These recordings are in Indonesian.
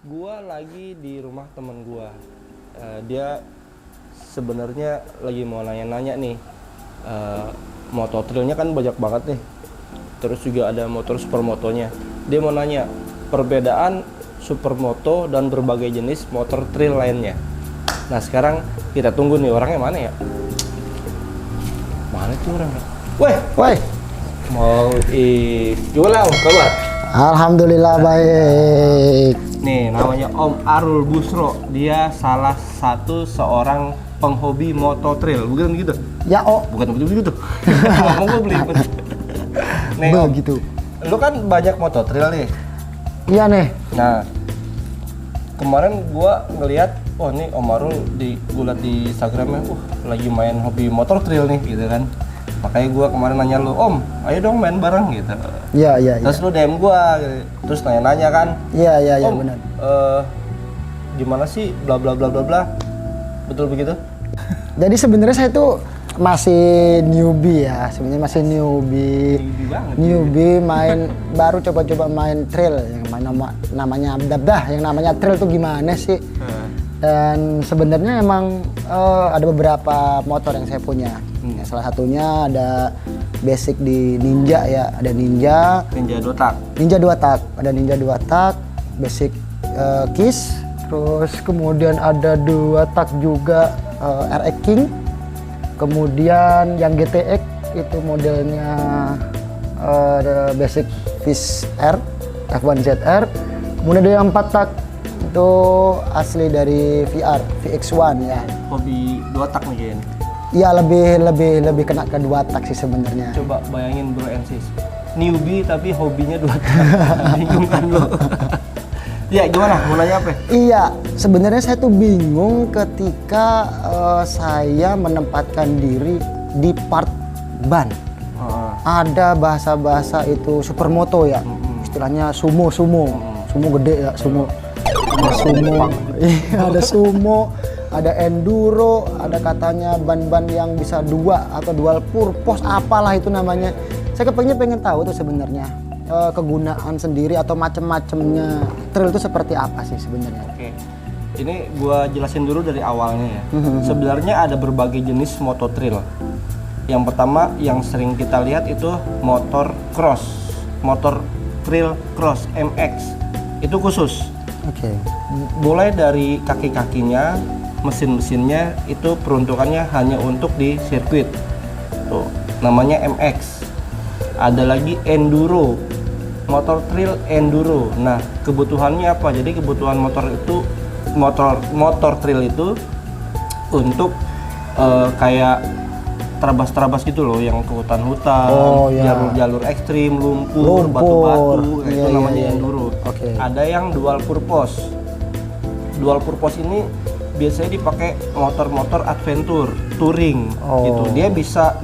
Gua lagi di rumah temen gua. Dia sebenarnya lagi mau nanya-nanya nih. Moto trailnya kan banyak banget nih. Terus juga ada motor supermotonya. Dia mau nanya perbedaan supermoto dan berbagai jenis motor trail lainnya. Nah sekarang kita tunggu nih orangnya mana ya? Mana tuh orangnya? Woi, Mau gimana Om kabar? alhamdulillah baik. Nih namanya Om Arul Busro. Dia salah satu seorang penghobi moto trail, bukan gitu? Ya Bukan begitu. Ngomong gue belibet. Nih Om, begitu. lu kan banyak moto trail nih. Iya nih. Nah, kemarin gua ngelihat, oh nih Om Arul gua liat di Instagramnya, lagi main hobi motor trail nih, gitu kan. Makanya gua kemarin nanya lu, Om, ayo dong main bareng gitu. Iya. Terus lu DM gua, gitu. Terus nanya-nanya kan, Iya Om, benar. Gimana sih, bla bla bla bla bla, betul begitu? Jadi sebenarnya saya tuh masih newbie ya, sebenarnya masih newbie. Tinggi banget. Newbie main baru coba-coba main trail yang namanya abdah, yang namanya trail tuh gimana sih? Dan sebenarnya emang ada beberapa motor yang saya punya. Ya, salah satunya ada basic di Ninja ya, ada Ninja Ninja 2 tak. Ninja 2 tak, ada Ninja 2 tak, basic KISS, terus kemudian ada 2 tak juga RX King, kemudian yang GTX itu modelnya ada basic Fish R, F1 ZR, kemudian ada yang 4 tak itu asli dari VR, VX1 ya. Hobi 2 tak nih kayaknya. Iya lebih kena ke 2 tak sih sebenarnya. Coba bayangin bro and sis, newbie tapi hobinya 2 tak. Bingung kan lo? Ya gimana? Mau nanya apa? Iya, sebenarnya saya tuh bingung ketika saya menempatkan diri di part ban. Ada bahasa-bahasa itu supermoto ya, istilahnya sumo gede ya, sumo. Ada sumo, iya ada sumo, ada enduro, ada katanya ban-ban yang bisa 2 atau dual purpose, apalah itu namanya. Saya pengen tahu tuh sebenarnya kegunaan sendiri atau macam-macamnya trail itu seperti apa sih sebenarnya? Oke, ini gua jelasin dulu dari awalnya ya. Sebenarnya ada berbagai jenis moto trail. Yang pertama yang sering kita lihat itu motor trail cross MX. Itu khusus. Oke. Mulai dari kaki-kakinya, mesin-mesinnya itu peruntukannya hanya untuk di sirkuit. Tuh, namanya MX. Ada lagi enduro. Motor trail enduro. Nah, kebutuhannya apa? Jadi kebutuhan motor trail itu untuk kayak terabas-terabas gitu loh, yang ke hutan-hutan, jalur-jalur ekstrim, lumpur, batu-batu, itu namanya enduro. Oke. Ada yang dual purpose. Dual purpose ini biasanya dipakai motor-motor adventure, touring gitu. Dia bisa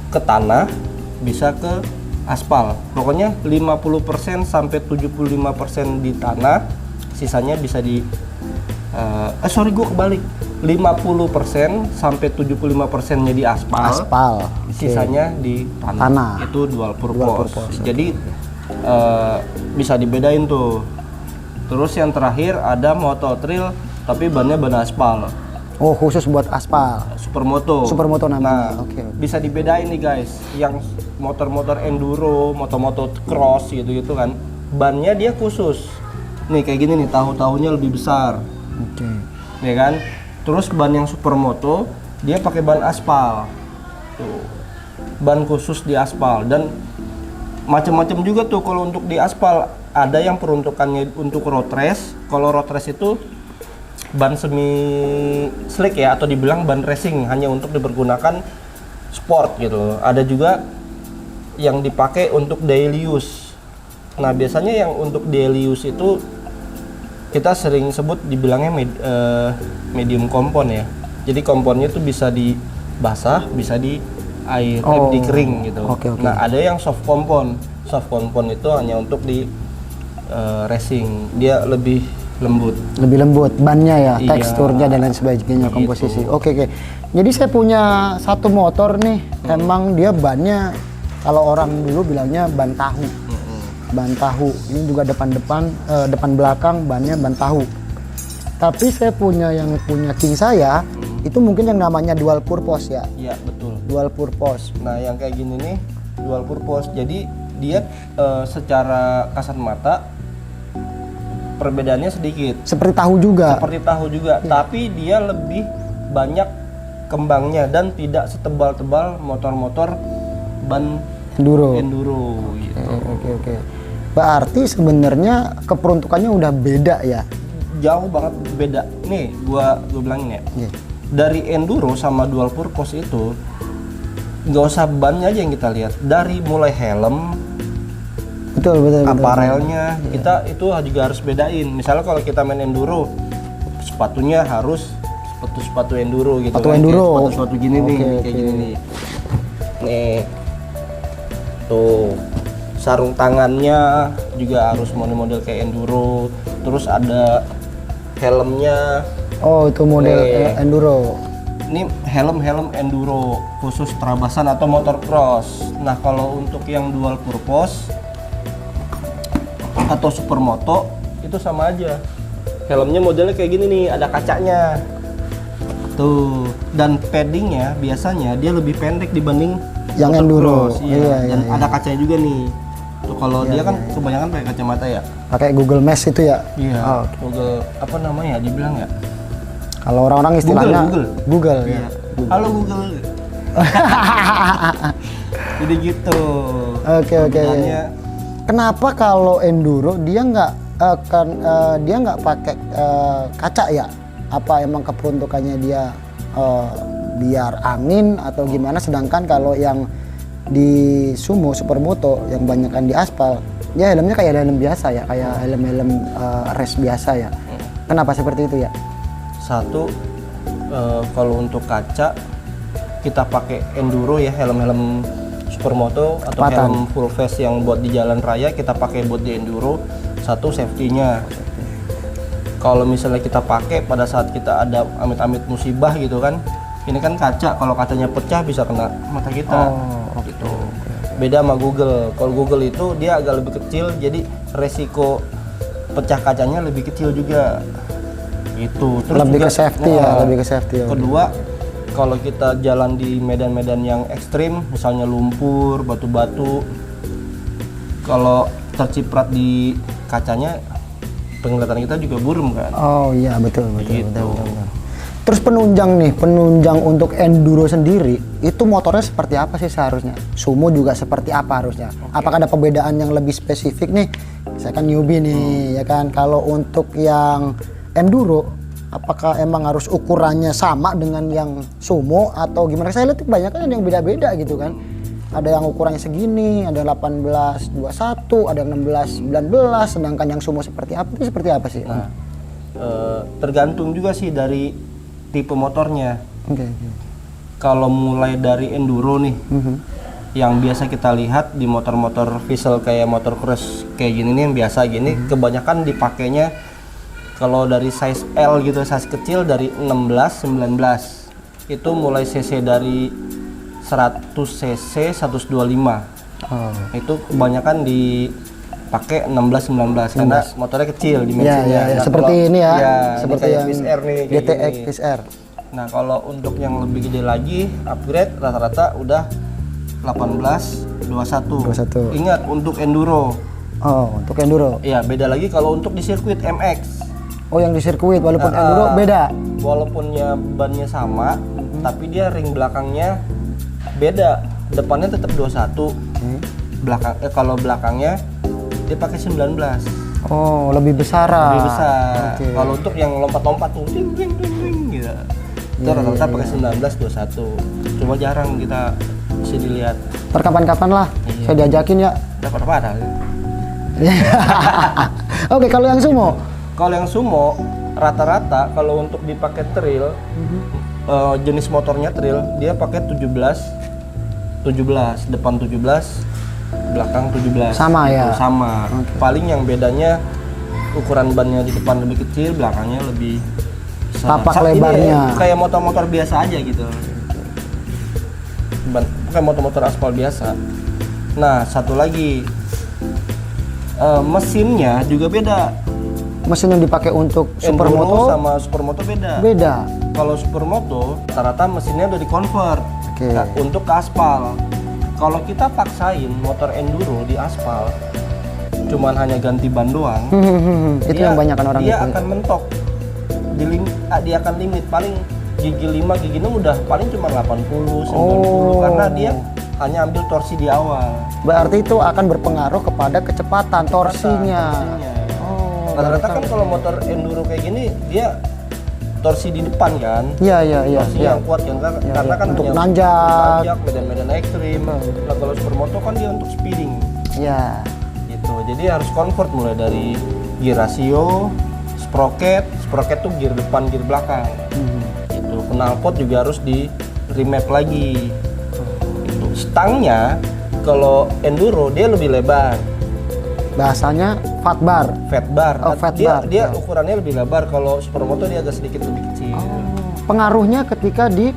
ke tanah, bisa ke aspal. Pokoknya 50% sampai 75% di tanah, sisanya bisa di gua kebalik. 50% sampai 75%-nya di aspal. Sisanya di tanah. Itu dual purpose. Jadi bisa dibedain tuh. Terus yang terakhir ada moto trail tapi bannya ban aspal. Oh, khusus buat aspal. Supermoto namanya. Nah, bisa dibedain nih guys. Yang motor-motor enduro, moto-moto cross gitu kan, bannya dia khusus. Nih kayak gini nih, tahu-tahunya lebih besar. Oke. Ya kan? Terus ban yang supermoto dia pakai ban aspal. Tuh. Ban khusus di aspal dan macam-macam juga tuh kalau untuk di aspal. Ada yang peruntukannya untuk road race. Kalau road race itu ban semi slick ya, atau dibilang ban racing, hanya untuk dipergunakan sport gitu. Ada juga yang dipakai untuk daily use. Nah biasanya yang untuk daily use itu kita sering sebut dibilangnya medium kompon ya. Jadi komponnya itu bisa di basah, bisa di air, di kering gitu. Nah ada yang soft kompon. Soft kompon itu hanya untuk di racing. Dia lebih lembut bannya ya, teksturnya dan lain sebagainya, komposisi. Oke. Jadi saya punya satu motor nih, emang dia bannya kalau orang dulu bilangnya ban tahu. ban tahu. Ini juga depan belakang bannya ban tahu. Tapi saya yang punya King saya itu mungkin yang namanya dual purpose ya. Iya, betul. Dual purpose. Nah, yang kayak gini nih dual purpose. Jadi dia secara kasat mata perbedaannya sedikit. Seperti tahu juga. Tapi dia lebih banyak kembangnya dan tidak setebal-tebal motor-motor ban Enduro. gitu. Oke. Berarti sebenarnya keperuntukannya udah beda ya? Jauh banget beda. Nih, gua bilangin ya. Iya. Dari enduro sama dual purpose itu nggak usah bannya aja yang kita lihat. Dari mulai helm, Betul. aparelnya, kita itu juga harus bedain. Misalnya kalau kita main enduro, sepatunya harus sepatu enduro gitu. Sepatu kan. enduro. Sepatu gini nih, kayak gini nih. Nih. Tuh. Sarung tangannya juga harus model-model kayak enduro. Terus ada helmnya. Oh, itu model enduro. Ini helm enduro khusus terabasan atau motocross. Nah, kalau untuk yang dual purpose atau supermoto itu sama aja. Helmnya modelnya kayak gini nih, ada kacanya. Tuh, dan paddingnya biasanya dia lebih pendek dibanding yang enduro. motocross. Iya, dan ada kacanya juga nih. Tuh kalau dia kan kebanyakan pakai kacamata ya. Pakai Google Maps itu ya? Iya. Oh, Google apa namanya dibilang ya? kalau orang-orang istilahnya Google Iya. ya. Halo Google. Jadi gitu. Oke. Perbedaannya, Kenapa kalau enduro dia nggak pakai kaca ya? Apa emang keperuntukannya dia biar angin atau gimana? Sedangkan kalau yang di sumo supermoto yang banyakkan di aspal, ya helmnya kayak helm biasa ya, kayak helm race biasa ya. Kenapa seperti itu ya? satu, kalau untuk kaca kita pakai enduro ya, helm supermoto atau Cepatan. helm full face yang buat di jalan raya kita pakai buat di enduro. Satu, safety-nya. Kalau misalnya kita pakai pada saat kita ada amit-amit musibah gitu kan, ini kan kaca, kalau kacanya pecah bisa kena mata kita. Gitu. Beda sama Google. Kalau Google itu dia agak lebih kecil, jadi resiko pecah kacanya lebih kecil juga. Gitu. Terus Lebih juga, ke safety ya, lebih ke safety. Kedua, kalau kita jalan di medan-medan yang ekstrim, misalnya lumpur, batu-batu, kalau terciprat di kacanya, penglihatan kita juga buram kan. Oh iya, betul. Gitu. Terus penunjang untuk enduro sendiri, itu motornya seperti apa sih seharusnya? Sumo juga seperti apa harusnya? Apakah ada perbedaan yang lebih spesifik nih? Saya kan newbie nih, ya kan. Kalau untuk yang enduro, apakah emang harus ukurannya sama dengan yang sumo atau gimana? Saya lihat kebanyakan ada yang beda-beda gitu kan. Ada yang ukurannya segini, ada 18-21, ada yang 16-19, sedangkan yang sumo seperti apa? Itu seperti apa sih? Nah, tergantung juga sih dari tipe motornya. Oke. Kalau mulai dari enduro nih, yang biasa kita lihat di motor-motor diesel kayak motor cross kayak gini nih, yang biasa gini, kebanyakan dipakainya kalau dari size L gitu, size kecil dari 16-19. Itu mulai cc dari 100 cc 125. Itu kebanyakan dipakai 16-19 karena motornya kecil dimensinya. Ya, Nah, seperti kalau- ini ya, ya seperti ini yang kayak FSR nih, kayak GTX gini. FSR. Nah, kalau untuk yang lebih gede lagi, upgrade rata-rata udah 18-21. Ingat, untuk enduro. Oh, untuk enduro. Ya, beda lagi kalau untuk di sirkuit MX. Oh, yang di sirkuit walaupun enduro beda. Walaupunnya bannya sama, tapi dia ring belakangnya beda. Depannya tetap 21. Kalau belakangnya dia pakai 19. Oh, lebih besar. Lebih besar. Oke. Kalau untuk yang lompat-lompat tuh ding ding ding ding gitu. Itu rata-rata pakai 19-21. Cuma jarang kita bisa dilihat. Kapan-kapan lah, Iya. saya diajakin ya. Dapat apa? Oke, kalau yang sumo, Kalau yang sumo rata-rata kalau untuk dipakai trail, jenis motornya trail, dia pakai 17, depan 17, belakang 17. Sama ya? Gitu, sama. Paling yang bedanya ukuran bannya di depan lebih kecil, belakangnya lebih besar. Tapak Ini lebarnya. kayak motor-motor biasa aja gitu. Kayak motor-motor aspal biasa. Nah, satu lagi, Mesinnya juga beda. Mesin yang dipakai untuk Enduro supermoto sama supermoto beda. beda. Kalau supermoto rata-rata mesinnya udah di-convert Oke. untuk ke aspal. Kalau kita paksain motor enduro di aspal, cuman hanya ganti ban doang, Itu yang banyak orang dia itu. akan mentok. Dia akan limit paling gigi 5, gigi 6 udah paling cuma 80, 90 Oh. karena dia hanya ambil torsi di awal. Berarti itu akan berpengaruh kepada kecepatan torsinya. Oh, Rata-rata kan kalau motor enduro kayak gini dia torsi di depan kan. Iya, iya, iya. Torsi iya. yang kuat kan karena kan Untuk hanya nanjak. medan-medan ekstrim. Nah, kalau supermoto kan dia untuk speeding Iya. gitu. Jadi harus convert mulai dari gear ratio, sprocket tuh gear depan, gear belakang. Gitu. Knalpot juga harus di remap lagi. Gitu. Stangnya kalau enduro dia lebih lebar. Bahasanya fat bar. Fat bar. Oh, fat dia, bar. Dia ukurannya lebih lebar. Kalau supermoto dia agak sedikit lebih kecil. Pengaruhnya ketika di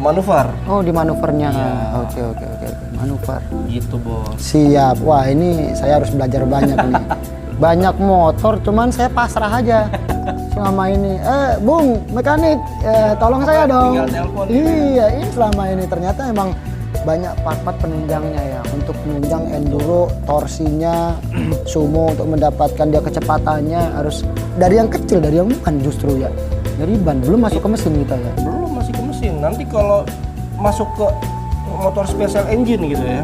Manuver. di manuvernya. Iya. Oke. Manuver. Gitu, Bos. Siap. Wah, ini saya harus belajar banyak nih. Banyak motor, cuman saya pasrah aja selama ini. Bung, mekanik, tolong saya dong. Tinggal telepon, Iya, ini selama ini ternyata emang banyak part-part penunjangnya ya, untuk menunjang enduro, torsinya, sumo untuk mendapatkan dia kecepatannya harus dari yang kecil, dari yang bukan justru ya. Dari ban belum masuk ke mesin kita ya. Belum, masih ke mesin. Nanti kalau masuk ke motor special engine gitu ya,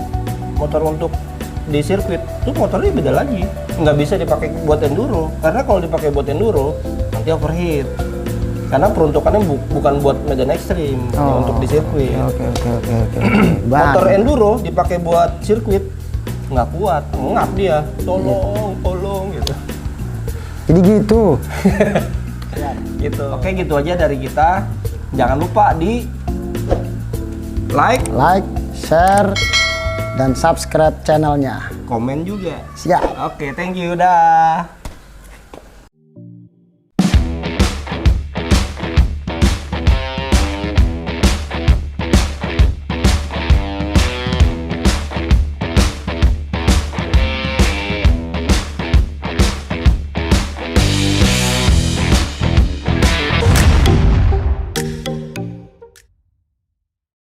motor untuk di sirkuit, tuh motornya beda lagi. Nggak bisa dipakai buat enduro, karena kalau dipakai buat enduro nanti overheat. Karena peruntukannya bukan buat medan ekstrim, ya untuk di sirkuit. Oke. Motor enduro dipakai buat sirkuit nggak kuat, ngap dia, tolong gitu. Jadi gitu. Gitu. Oke, gitu aja dari kita. Jangan lupa di like, Share, dan subscribe channelnya. komen juga. Siap. Oke, thank you, dah.